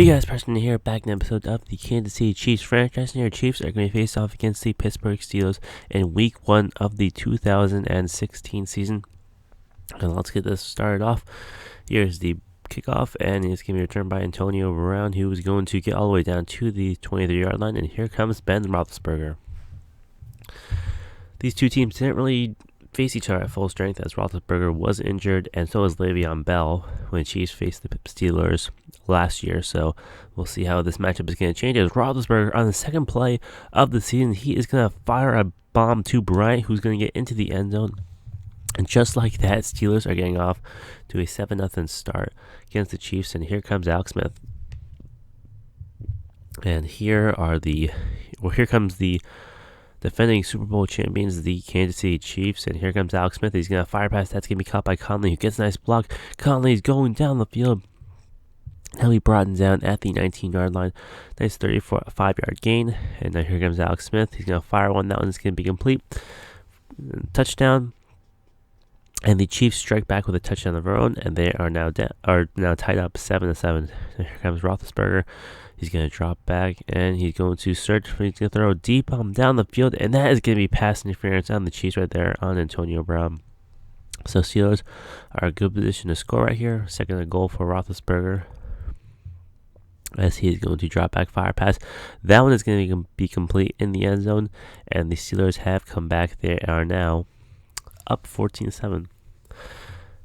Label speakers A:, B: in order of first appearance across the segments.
A: Hey guys, Preston here, back in an episode of the Kansas City Chiefs franchise. And your Chiefs are going to face off against the Pittsburgh Steelers in Week 1 of the 2016 season. And let's get this started off. Here's the kickoff, and it's going to be returned by Antonio Brown, who is going to get all the way down to the 23-yard line. And here comes Ben Roethlisberger. These two teams didn't really face each other at full strength, as Roethlisberger was injured, and so was Le'Veon Bell when the Chiefs faced the Steelers last year. So we'll see how this matchup is going to change. As Roethlisberger, on the second play of the season, he is going to fire a bomb to Bryant, who's going to get into the end zone. And just like that, Steelers are getting off to a 7-0 start against the Chiefs. And here comes Alex Smith. And here comes the defending Super Bowl champions, the Kansas City Chiefs. And here comes Alex Smith. He's going to fire pass. That's going to be caught by Conley, who gets a nice block. Conley's going down the field. He'll be brought down at the 19-yard line. Nice 35-yard gain. And now here comes Alex Smith. He's going to fire one. That one's going to be complete. Touchdown. And the Chiefs strike back with a touchdown of their own, and they are now tied up 7-7. Here comes Roethlisberger. He's going to drop back, and he's going to search. He's going to throw a deep bomb down the field, and that is going to be pass interference on the Chiefs right there on Antonio Brown. So Steelers are in a good position to score right here. Second and goal for Roethlisberger, as he is going to drop back, fire pass. That one is going to be complete in the end zone, and the Steelers have come back. They are now up 14-7.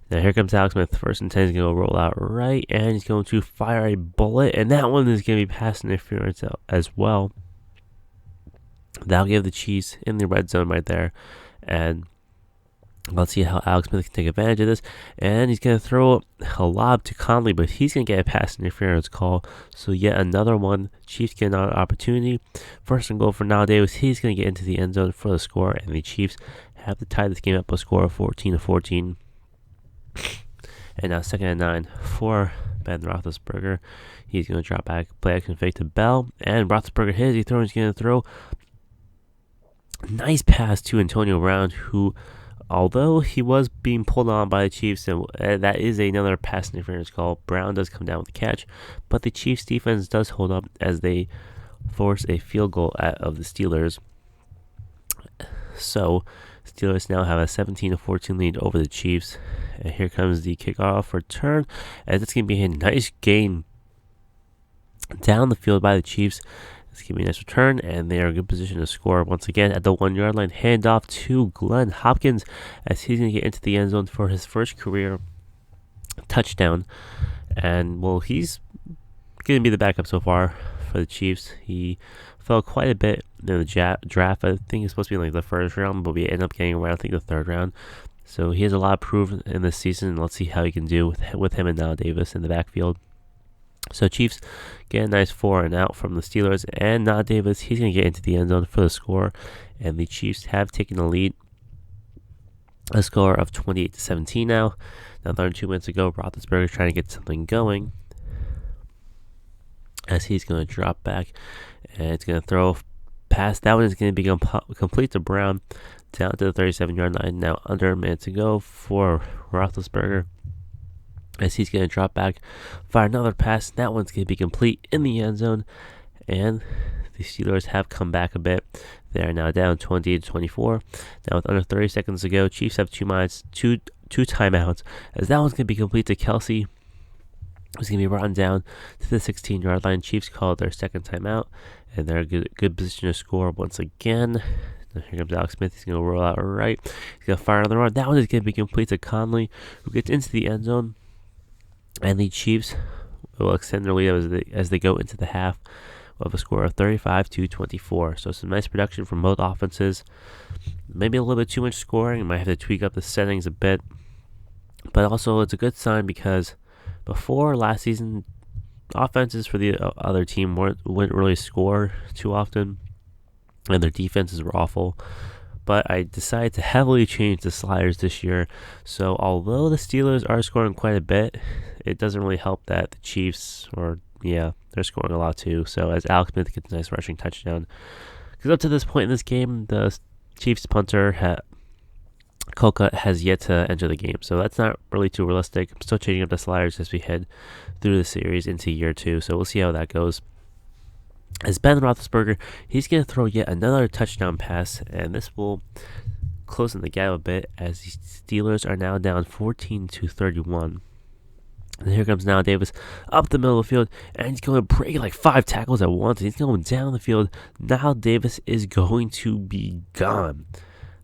A: Now here comes Alex Smith. First and 10 is going to roll out right, and he's going to fire a bullet, and that one is going to be pass interference as well. That'll give the Chiefs in the red zone right there, and let's see how Alex Smith can take advantage of this. And he's going to throw a lob to Conley, but he's going to get a pass interference call. So yet another one. Chiefs get another opportunity. First and goal for Now Davis. He's going to get into the end zone for the score, and the Chiefs have to tie this game up with a score of 14-14. And now second and 9 for Ben Roethlisberger. He's going to drop back, play action fake to Bell, and Roethlisberger hits. He's going to throw a nice pass to Antonio Brown, who, although he was being pulled on by the Chiefs, and that is another pass interference call, Brown does come down with the catch, but the Chiefs defense does hold up as they force a field goal of the Steelers. So Steelers now have a 17-14 lead over the Chiefs. And here comes the kickoff return, as it's going to be a nice gain down the field by the Chiefs. It's going to be a nice return, and they are in a good position to score once again at the 1-yard line. Handoff to Glenn Hopkins, as he's going to get into the end zone for his first career touchdown. And, well, he's going to be the backup so far for the Chiefs. He fell quite a bit in the draft. I think it's supposed to be like the first round, but we ended up getting around, I think, the third round. So he has a lot of proof in this season, and let's see how he can do with him and Now Davis in the backfield. So Chiefs get a nice 4 and out from the Steelers, and Now Davis, he's going to get into the end zone for the score, and the Chiefs have taken the lead. A score of 28-17 now. Now 32 minutes ago, Roethlisberger trying to get something going, as he's going to drop back, and it's going to throw pass. That one is going to be complete to Brown down to the 37-yard line. Now under a minute to go for Roethlisberger, as he's going to drop back, fire another pass. That one's going to be complete in the end zone, and the Steelers have come back a bit. They are now down 28-24. Now with under 30 seconds to go, Chiefs have 2 timeouts, as that one's going to be complete to Kelsey. It's going to be run down to the 16-yard line. Chiefs called their second timeout, and they're in a good position to score once again. Now here comes Alex Smith. He's going to roll out right. He's going to fire another run. That one is going to be complete to Conley, who gets into the end zone. And the Chiefs will extend their lead as they go into the half of a score of 35-24. So some nice production from both offenses. Maybe a little bit too much scoring. You might have to tweak up the settings a bit. But also it's a good sign, because before last season, offenses for the other team wouldn't really score too often, and their defenses were awful. But I decided to heavily change the sliders this year. So although the Steelers are scoring quite a bit, it doesn't really help that the Chiefs, they're scoring a lot too. So as Alex Smith gets a nice rushing touchdown, because up to this point in this game, the Chiefs punter Kolka has yet to enter the game, so that's not really too realistic. I'm still changing up the sliders as we head through the series into year 2, so we'll see how that goes. As Ben Roethlisberger, he's going to throw yet another touchdown pass, and this will close in the gap a bit as the Steelers are now down 14-31. And here comes now Davis up the middle of the field, and he's going to break like 5 tackles at once. He's going down the field. Now Davis is going to be gone.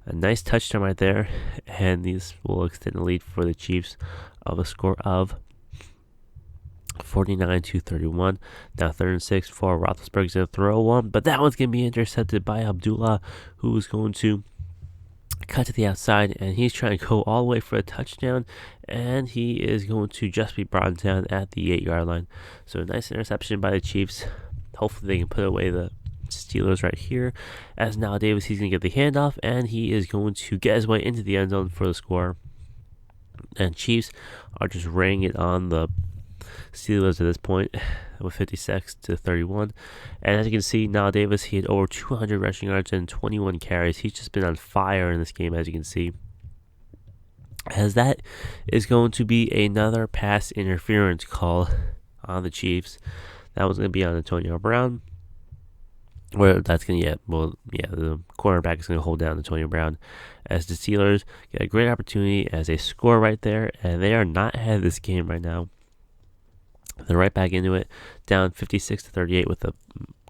A: A nice touchdown right there, and these will extend the lead for the Chiefs of a score of 49-31. Now 3rd and 6 for Roethlisberger's going to throw one, but that one's going to be intercepted by Abdullah, who is going to cut to the outside, and he's trying to go all the way for a touchdown, and he is going to just be brought down at the 8-yard line. So a nice interception by the Chiefs. Hopefully they can put away the Steelers right here. As now Davis, he's going to get the handoff, and he is going to get his way into the end zone for the score. And Chiefs are just raining it on the Steelers at this point with 56-31. And as you can see, now Davis, he had over 200 rushing yards and 21 carries. He's just been on fire in this game, as you can see. As that is going to be another pass interference call on the Chiefs. That was going to be on Antonio Brown. Where that's going to the cornerback is going to hold down Antonio Brown, as the Steelers get a great opportunity as they score right there, and they are not ahead of this game right now. They're right back into it, down 56-38 with a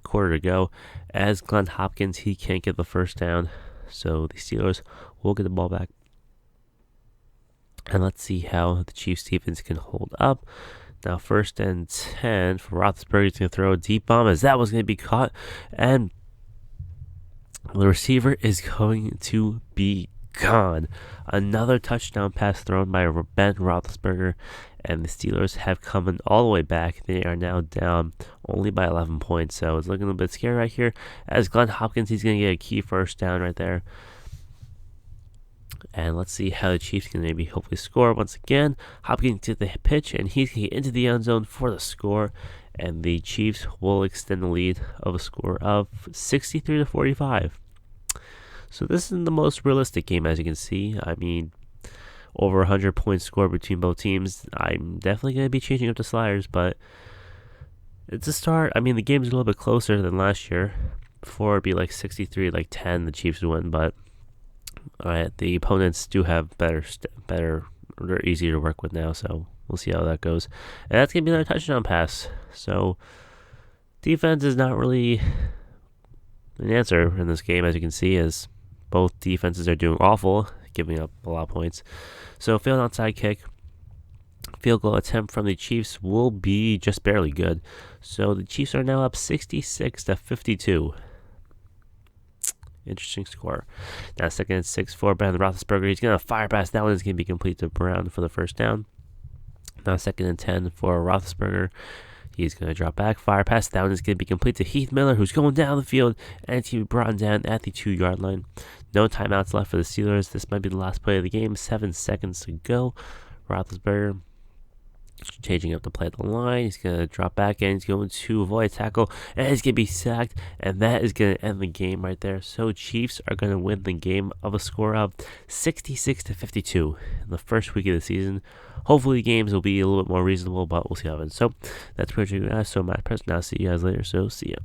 A: quarter to go. As Glenn Hopkins, he can't get the first down, so the Steelers will get the ball back. And let's see how the Chiefs defense can hold up. Now 1st and 10 for Roethlisberger. He's going to throw a deep bomb, as that was going to be caught, and the receiver is going to be gone. Another touchdown pass thrown by Ben Roethlisberger, and the Steelers have come all the way back. They are now down only by 11 points, so it's looking a little bit scary right here. As Glenn Hopkins, he's going to get a key first down right there. And let's see how the Chiefs can maybe hopefully score once again. Hopkins gets the pitch, and he's going to get into the end zone for the score. And the Chiefs will extend the lead of a score of 63-45. So this isn't the most realistic game, as you can see. I mean, over 100 points scored between both teams. I'm definitely going to be changing up the sliders, but it's a start. I mean, the game's a little bit closer than last year. Before it'd be like 63-10, the Chiefs would win, but the opponents do have better. They're easier to work with now, so we'll see how that goes. And that's going to be another touchdown pass. So defense is not really an answer in this game, as you can see, as both defenses are doing awful, giving up a lot of points. So failed onside kick. Field goal attempt from the Chiefs will be just barely good. So the Chiefs are now up 66-52. Interesting score. Now 2nd and 6 for Ben Roethlisberger. He's going to fire pass. That one is going to be complete to Brown for the first down. Now 2nd and 10 for Roethlisberger. He's going to drop back. Fire pass. That one is going to be complete to Heath Miller, who's going down the field, and it's going to be brought down at the 2-yard line. No timeouts left for the Steelers. This might be the last play of the game. 7 seconds to go. Roethlisberger changing up the play at the line. He's going to drop back and he's going to avoid a tackle, and he's going to be sacked, and that is going to end the game right there. So Chiefs are going to win the game of a score of 66-52 in the first week of the season. Hopefully the games will be a little bit more reasonable, but we'll see how it ends. So that's pretty much it, guys. So my person, I'll see you guys later. So see ya.